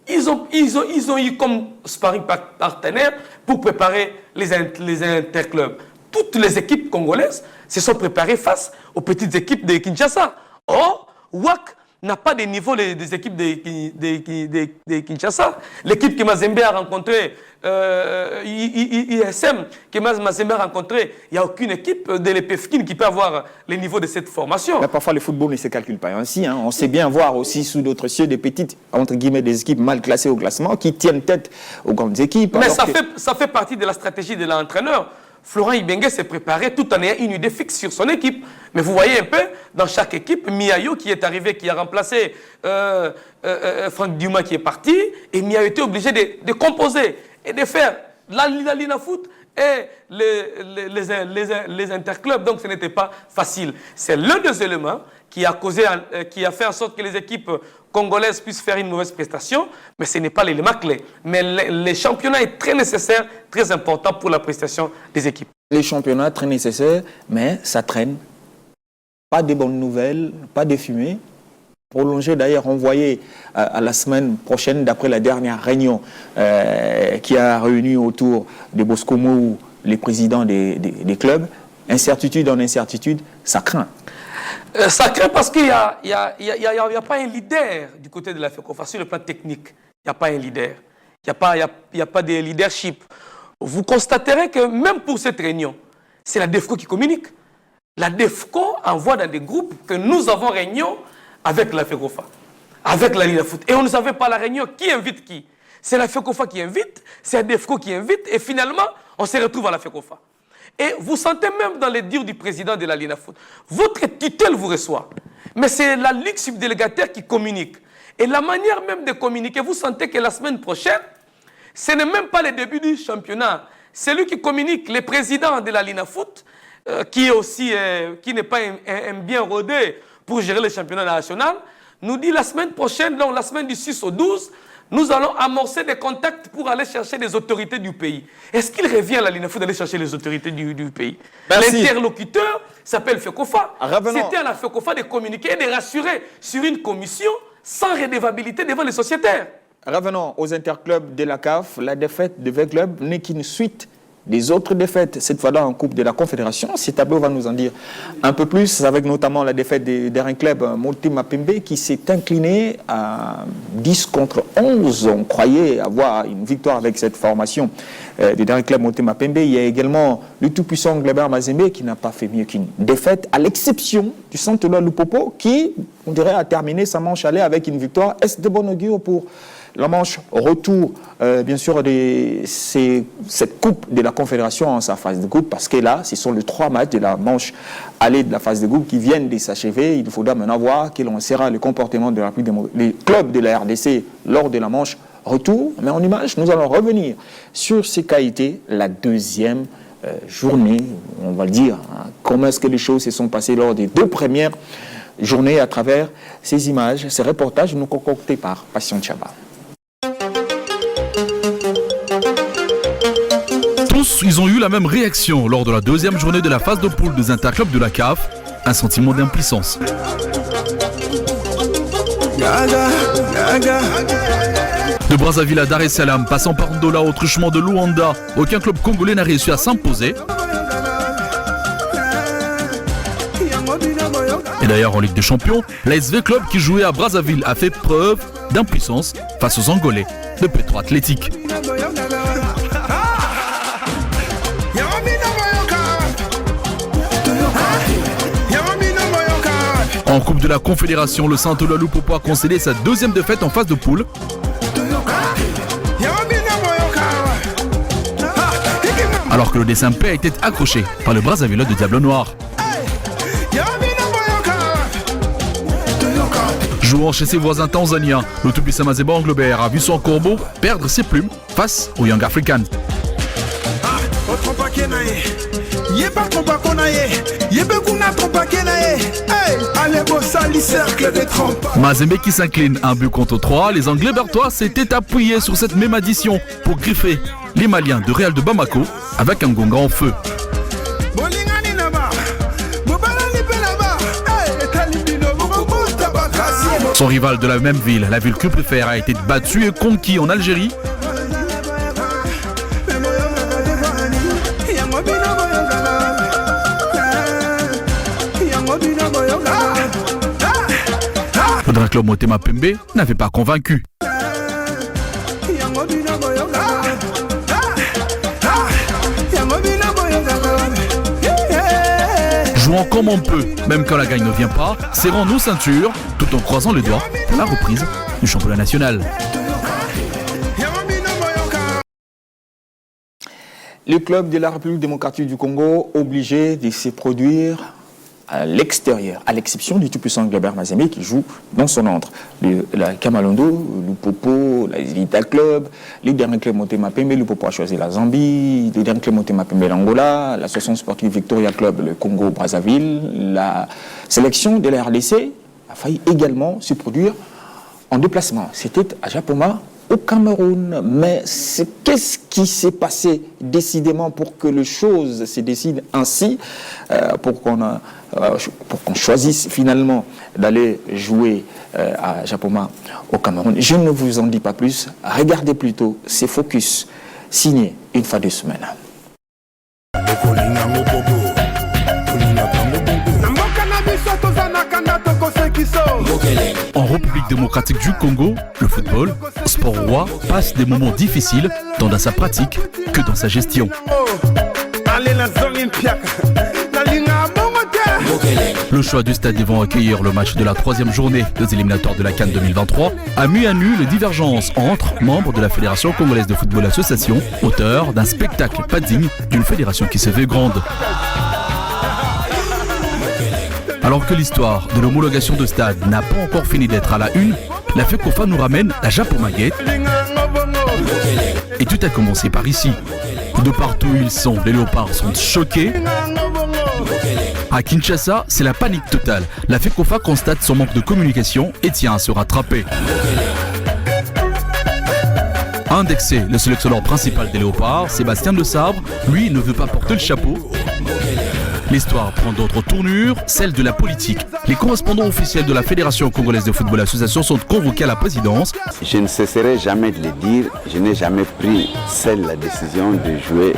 ils ont eu comme sparring partenaire pour préparer les interclubs. Toutes les équipes congolaises se sont préparées face aux petites équipes de Kinshasa. Or, WAC n'a pas de niveau des équipes de Kinshasa. L'équipe que Mazembe a rencontrée, ISM, que Mazembe a rencontrée, il n'y a aucune équipe de l'EPFKIN qui peut avoir le niveau de cette formation. Mais parfois, le football ne se calcule pas ainsi. Hein. On sait bien voir aussi sous d'autres cieux des petites, entre guillemets, des équipes mal classées au classement qui tiennent tête aux grandes équipes. Mais ça fait partie de la stratégie de l'entraîneur. Florent Ibenge s'est préparé tout en ayant une idée fixe sur son équipe. Mais vous voyez un peu, dans chaque équipe, Miayo qui est arrivé, qui a remplacé Franck Dumas qui est parti, et Miayo était obligé de composer et de faire la Lina Foot et les interclubs. Donc ce n'était pas facile. C'est l'un des éléments qui a fait en sorte que les équipes congolaises puissent faire une mauvaise prestation, mais ce n'est pas l'élément clé. Mais le championnat est très nécessaire, très important pour la prestation des équipes. Les championnats très nécessaires, mais ça traîne. Pas de bonnes nouvelles, pas de fumée. Prolongé d'ailleurs, on voyait à la semaine prochaine, d'après la dernière réunion qui a réuni autour de Bosco Mou les présidents des clubs, incertitude en incertitude, ça craint. Ça craint parce qu'il n'y a pas un leader du côté de la FECOFA sur le plan technique. Il n'y a pas un leader. Il n'y a pas de leadership. Vous constaterez que même pour cette réunion, c'est la DEFCO qui communique. La DEFCO envoie dans des groupes que nous avons réunion avec la FECOFA, avec la Ligue de foot. Et on ne savait pas la réunion qui invite qui. C'est la FECOFA qui invite, c'est la DEFCO qui invite, et finalement, on se retrouve à la FECOFA. Et vous sentez même dans les dires du président de la Ligue de foot, votre tutelle vous reçoit. Mais c'est la Ligue subdélégataire qui communique. Et la manière même de communiquer, vous sentez que la semaine prochaine, ce n'est même pas le début du championnat. C'est lui qui communique, le président de la Ligue de foot, qui n'est pas un bien rodé pour gérer le championnat national, nous dit la semaine prochaine, donc la semaine du 6 au 12, nous allons amorcer des contacts pour aller chercher les autorités du pays. Est-ce qu'il revient à la Ligue de foot d'aller chercher les autorités du pays? L'interlocuteur s'appelle FECOFA. C'était à la FECOFA de communiquer et de rassurer sur une commission sans redevabilité devant les sociétaires. Revenons aux interclubs de la CAF. La défaite de VEC Club n'est qu'une suite des autres défaites, cette fois-là en Coupe de la Confédération. Ces tableaux va nous en dire un peu plus, avec notamment la défaite d'un club, Motema Pembe, qui s'est incliné à 10-11. On croyait avoir une victoire avec cette formation du dernier club Motema Pembe. Il y a également le tout-puissant Glebert Mazembe qui n'a pas fait mieux qu'une défaite, à l'exception du Santola Lupopo qui, on dirait, a terminé sa manche aller avec une victoire. Est-ce de bon augure pour la manche retour, bien sûr, cette Coupe de la Confédération en sa phase de groupe, parce que là, ce sont les 3 matchs de la manche aller de la phase de groupe qui viennent de s'achever. Il faudra maintenant voir quel sera le comportement des clubs de la RDC lors de la manche retour. Mais en image, nous allons revenir sur ce qu'a été la deuxième journée, on va le dire. Comment est-ce que les choses se sont passées lors des 2 premières journées à travers ces images, ces reportages nous concoctés par Passion Chaba. Tous, ils ont eu la même réaction lors de la deuxième journée de la phase de poule des interclubs de la CAF, un sentiment d'impuissance. De Brazzaville à Dar es Salaam, passant par Ndola au truchement de Luanda, aucun club congolais n'a réussi à s'imposer. Et d'ailleurs en Ligue des Champions, l'ASV Club qui jouait à Brazzaville a fait preuve d'impuissance face aux Angolais de Petro Athletic. En Coupe de la Confédération, le Santola Lupopo a concédé sa deuxième défaite en phase de poule. Alors que le dessin P a été accroché par le Brazzaville de Diable Noir. Jouant chez ses voisins tanzaniens, le tout-puissant Mazembe Anglebert a vu son corbeau perdre ses plumes face au Young African. Mazembe qui s'incline 1 but contre 3, les Anglais bertois s'étaient appuyés sur cette même addition pour griffer les Maliens de Real de Bamako avec un Ngonga en feu. Son rival de la même ville, la ville que préfère, a été battu et conquis en Algérie. Le Grand Club Motema Pembe n'avait pas convaincu. Jouant comme on peut, même quand la gagne ne vient pas, serrons nos ceintures tout en croisant les doigts pour la reprise du championnat national. Le club de la République démocratique du Congo obligé de se produire à l'extérieur, à l'exception du tout-puissant Glebert Mazembe qui joue dans son antre. La Kamalondo, le Popo, la Vita Club, les derniers clubs Motema Pembe, le Popo a choisi la Zambie, les derniers clubs Motema Pembe l'Angola, l'association sportive Victoria Club, le Congo-Brazzaville, la sélection de la RDC a failli également se produire en déplacement. C'était à Japoma, au Cameroun. Mais qu'est-ce qui s'est passé décidément pour que les choses se décident ainsi, pour qu'on choisisse finalement d'aller jouer à Japoma au Cameroun? Je ne vous en dis pas plus. Regardez plutôt ces focus signés une fois 2 semaines. En République démocratique du Congo, le football, sport roi, passe des moments difficiles tant dans sa pratique que dans sa gestion. Le choix du stade devant accueillir le match de la 3e journée des éliminatoires de la CAN 2023 a mis à nu les divergences entre membres de la Fédération congolaise de football association, auteurs d'un spectacle pas digne d'une fédération qui se veut grande. Alors que l'histoire de l'homologation de stade n'a pas encore fini d'être à la une, la FECOFA nous ramène à Japoma-Gate. Et tout a commencé par ici. De partout où ils sont, les léopards sont choqués. À Kinshasa, c'est la panique totale. La FECOFA constate son manque de communication et tient à se rattraper. Indexé, le sélectionneur principal des léopards, Sébastien de Sabre, lui, ne veut pas porter le chapeau. L'histoire prend d'autres tournures, celle de la politique. Les correspondants officiels de la Fédération congolaise de football association sont convoqués à la présidence. Je ne cesserai jamais de le dire, je n'ai jamais pris seule la décision de jouer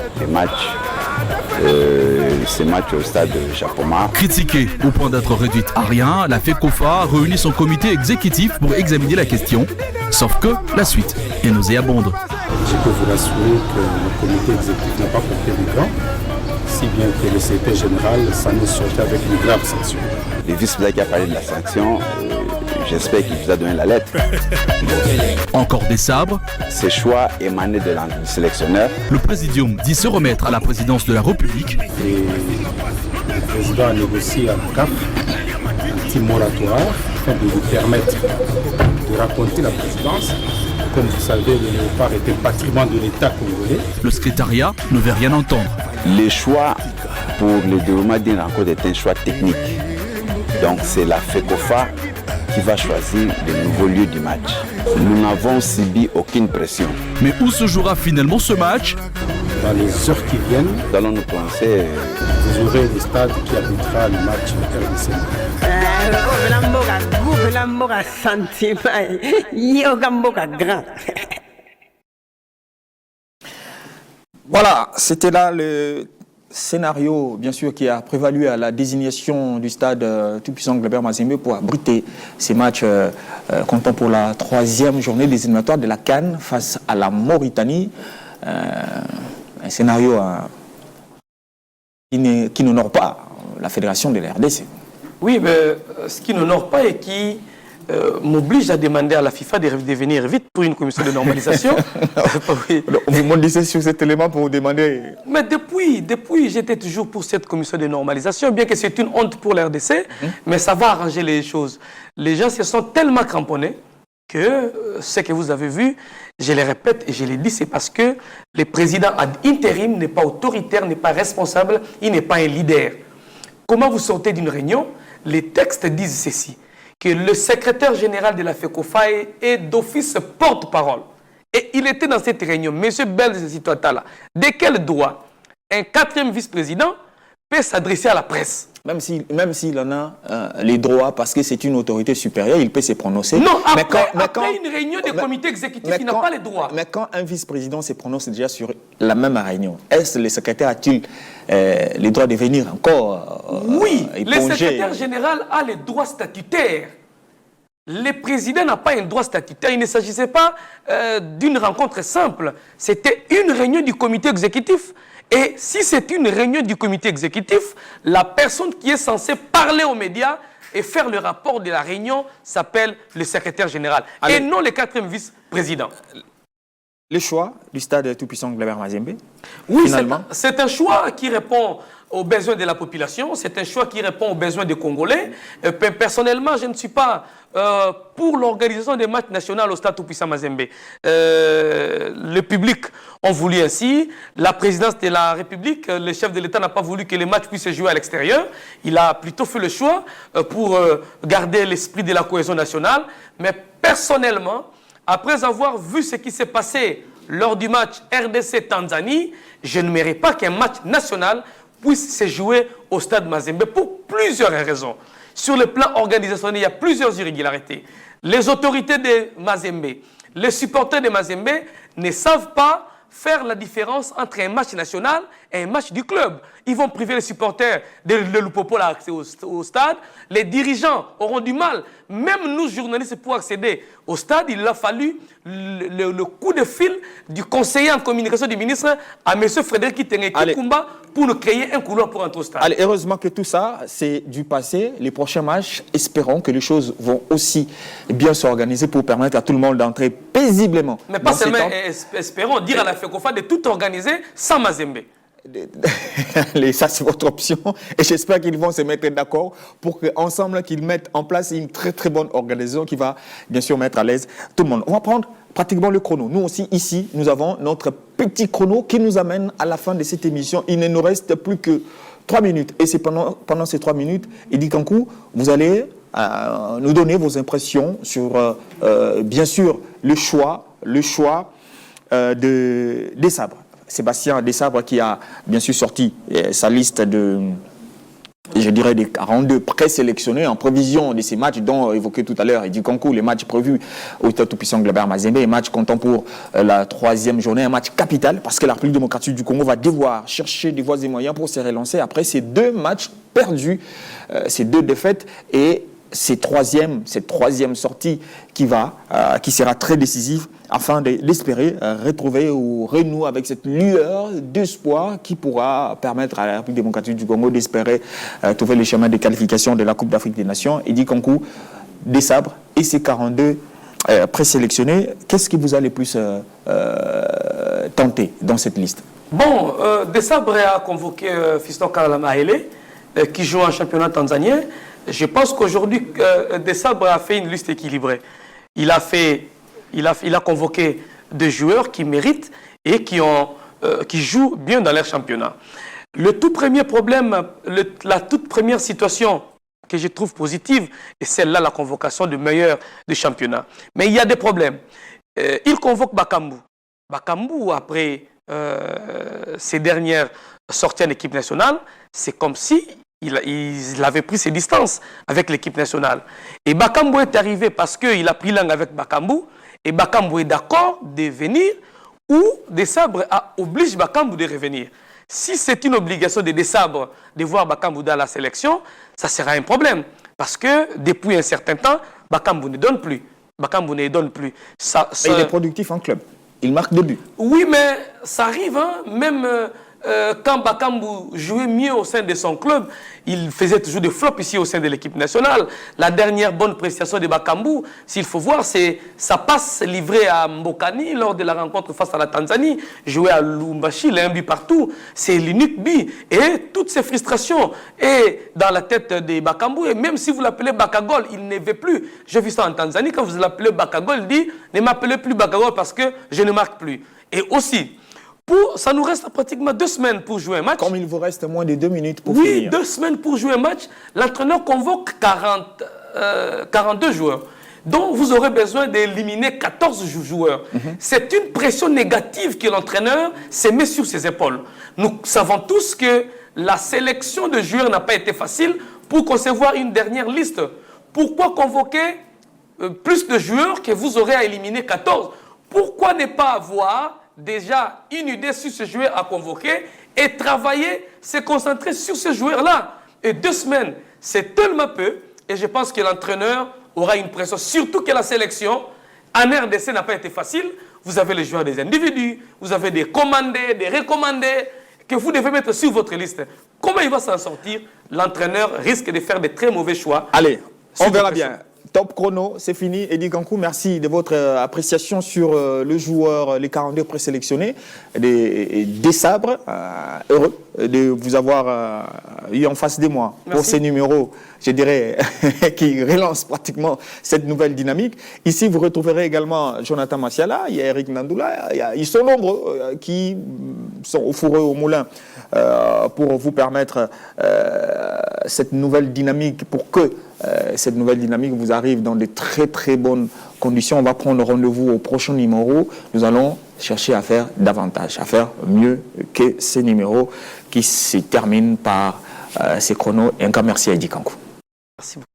ces matchs au stade de Japoma. Critiquée au point d'être réduite à rien, la FECOFA réunit son comité exécutif pour examiner la question. Sauf que la suite est nauséabonde. Je peux vous rassurer que le comité exécutif n'a pas porté les gants, si bien que le secrétaire général s'en est sorti avec une grave sanction. Le vice-président qui a parlé de la sanction, j'espère qu'il vous a donné la lettre. Encore des sabres. Ces choix émanaient du sélectionneur. Le présidium dit se remettre à la présidence de la République. Et le président a négocié à la CAF un petit moratoire afin de lui permettre de raconter la présidence. Comme vous savez, le léopard était patrimoine de l'État congolais. Le secrétariat ne veut rien entendre. Le choix pour le déroulement d'une rencontre est un choix technique. Donc c'est la FECOFA qui va choisir le nouveau lieu du match. Nous n'avons subi aucune pression. Mais où se jouera finalement ce match? Dans les heures qui viennent, nous allons nous prononcer. Vous aurez le stade qui habitera le match RDC. Voilà, c'était là le scénario, bien sûr, qui a prévalu à la désignation du stade tout-puissant Glabert Mazembe pour abriter ces matchs comptant pour la 3e journée des éliminatoires de la CAN face à la Mauritanie. Un scénario qui n'honore pas la fédération de la RDC. Oui, mais ce qui n'honore pas et qui m'oblige à demander à la FIFA de venir vite pour une commission de normalisation. Oui. Vous m'en disiez sur cet élément pour vous demander... Mais depuis j'étais toujours pour cette commission de normalisation, bien que c'est une honte pour la RDC, mais ça va arranger les choses. Les gens se sont tellement cramponnés que ce que vous avez vu, je le répète et je le dis, c'est parce que le président ad intérim n'est pas autoritaire, n'est pas responsable, il n'est pas un leader. Comment vous sortez d'une réunion? Les textes disent ceci, que le secrétaire général de la FECOFA est d'office porte-parole. Et il était dans cette réunion, M. Belzezitoatala. De quel droit un 4e vice-président peut s'adresser à la presse? Même s'il en a les droits, parce que c'est une autorité supérieure, il peut se prononcer. Non, après une réunion du comité exécutif, il n'a pas les droits. Mais quand un vice-président se prononce déjà sur la même réunion, est-ce que le secrétaire a-t-il les droits de venir encore oui, le secrétaire général a les droits statutaires. Le président n'a pas un droit statutaire. Il ne s'agissait pas d'une rencontre simple. C'était une réunion du comité exécutif. Et si c'est une réunion du comité exécutif, la personne qui est censée parler aux médias et faire le rapport de la réunion s'appelle le secrétaire général. Allez. Et non le 4e vice-président. Le choix du stade tout-puissant Glabert Mazembe? Oui, c'est un choix qui répond aux besoins de la population, c'est un choix qui répond aux besoins des Congolais. Personnellement, je ne suis pas pour l'organisation des matchs nationaux au stade tout-puissant Mazembe. Le public ont voulu ainsi, la présidence de la République, le chef de l'État n'a pas voulu que les matchs puissent se jouer à l'extérieur. Il a plutôt fait le choix pour garder l'esprit de la cohésion nationale. Mais personnellement, après avoir vu ce qui s'est passé lors du match RDC-Tanzanie, je ne mérite pas qu'un match national puisse se jouer au stade Mazembe pour plusieurs raisons. Sur le plan organisationnel, il y a plusieurs irrégularités. Les autorités de Mazembe, les supporters de Mazembe ne savent pas faire la différence entre un match national et un match du club. Ils vont priver les supporters de Lupopo l'accès au stade. Les dirigeants auront du mal. Même nous, journalistes, pour accéder au stade, il a fallu le coup de fil du conseiller en communication du ministre à M. Frédéric Kikumba pour nous créer un couloir pour entrer au stade. Allez, heureusement que tout ça, c'est du passé. Les prochains matchs, espérons que les choses vont aussi bien s'organiser pour permettre à tout le monde d'entrer paisiblement. Mais pas seulement espérons, dire à la FECOFA de tout organiser sans Mazembe. Ça, c'est votre option. Et j'espère qu'ils vont se mettre d'accord pour qu'ensemble, qu'ils mettent en place une très très bonne organisation qui va bien sûr mettre à l'aise tout le monde. On va prendre pratiquement le chrono. Nous aussi, ici, nous avons notre petit chrono qui nous amène à la fin de cette émission. Il ne nous reste plus que 3 minutes. Et c'est pendant ces 3 minutes, Eddy Kankou, vous allez nous donner vos impressions sur, bien sûr, le choix des sabres. Sébastien Desabre qui a bien sûr sorti sa liste de je dirais des 42 présélectionnés en prévision de ces matchs dont évoqué tout à l'heure Eddy Kankou, les matchs prévus au Stade Tout-Puissant Glabert Mazembe, les matchs comptant pour la 3e journée, un match capital parce que la République démocratique du Congo va devoir chercher des voies et moyens pour se relancer après ces 2 matchs perdus, ces 2 défaites et cette troisième sortie qui sera très décisive afin d'espérer retrouver ou renouer avec cette lueur d'espoir qui pourra permettre à la République démocratique du Congo d'espérer trouver le chemin de qualification de la Coupe d'Afrique des Nations. Eddy Kankou, des sabres et ces 42 présélectionnés, qu'est-ce qui vous a le plus tenté dans cette liste? Bon, des sabres a convoqué Fiston Kalala Haile qui joue en championnat tanzanien. Je pense qu'aujourd'hui, des sabres a fait une liste équilibrée. Il a convoqué des joueurs qui méritent et qui jouent bien dans leur championnat. Le tout premier problème, la toute première situation que je trouve positive, est celle-là, la convocation de meilleurs du championnat. Mais il y a des problèmes. Il convoque Bakambu. Bakambu, après ses dernières sorties en équipe nationale, c'est comme si il avait pris ses distances avec l'équipe nationale. Et Bakambu est arrivé parce qu'il a pris langue avec Bakambu. Et Bakambu est d'accord de venir ou des sabres oblige Bakambu de revenir. Si c'est une obligation de Sabres de voir Bakambu dans la sélection, ça sera un problème. Parce que depuis un certain temps, Bakambu ne donne plus. Bakambu ne donne plus. Il est productif en club. Il marque des buts. Oui, mais ça arrive, hein, même quand Bakambu jouait mieux au sein de son club, il faisait toujours des flops ici au sein de l'équipe nationale. La dernière bonne prestation de Bakambu, s'il faut voir, c'est sa passe livrée à Mbokani lors de la rencontre face à la Tanzanie. Jouer à Lumbashi, il a un but partout. C'est l'unique but. Et toutes ces frustrations est dans la tête de Bakambu. Et même si vous l'appelez Bakagol, il ne veut plus. J'ai vu ça en Tanzanie, quand vous l'appelez Bakagol, il dit « Ne m'appelez plus Bakagol parce que je ne marque plus ». Et aussi, ça nous reste pratiquement 2 semaines pour jouer un match. Comme il vous reste moins de 2 minutes pour finir. Oui, 2 semaines pour jouer un match. L'entraîneur convoque 42 joueurs. Donc, vous aurez besoin d'éliminer 14 joueurs. C'est une pression négative que l'entraîneur se met sur ses épaules. Nous savons tous que la sélection de joueurs n'a pas été facile pour concevoir une dernière liste. Pourquoi convoquer plus de joueurs que vous aurez à éliminer 14? Pourquoi ne pas avoir déjà une idée sur ce joueur à convoquer et travailler, se concentrer sur ce joueur-là? Et 2 semaines, c'est tellement peu. Et je pense que l'entraîneur aura une pression. Surtout que la sélection en RDC n'a pas été facile. Vous avez les joueurs des individus, vous avez des commandés, des recommandés que vous devez mettre sur votre liste. Comment il va s'en sortir? L'entraîneur risque de faire de très mauvais choix. Allez, on verra bien. Top chrono, c'est fini. Eddy Kankou, merci de votre appréciation sur le joueur, les 42 présélectionnés, des sabres. Heureux de vous avoir eu en face de moi pour ces numéros, je dirais, qui relancent pratiquement cette nouvelle dynamique. Ici, vous retrouverez également Jonathan Massiala, il y a Eric Nandoula, ils sont nombreux qui sont au fourreau au moulin pour vous permettre cette nouvelle dynamique, pour que cette nouvelle dynamique vous arrive dans de très très bonnes conditions. On va prendre rendez-vous au prochain numéro. Nous allons chercher à faire davantage, à faire mieux que ces numéros qui se terminent par ces chronos. Et encore merci à Eddy Kankou. Merci beaucoup.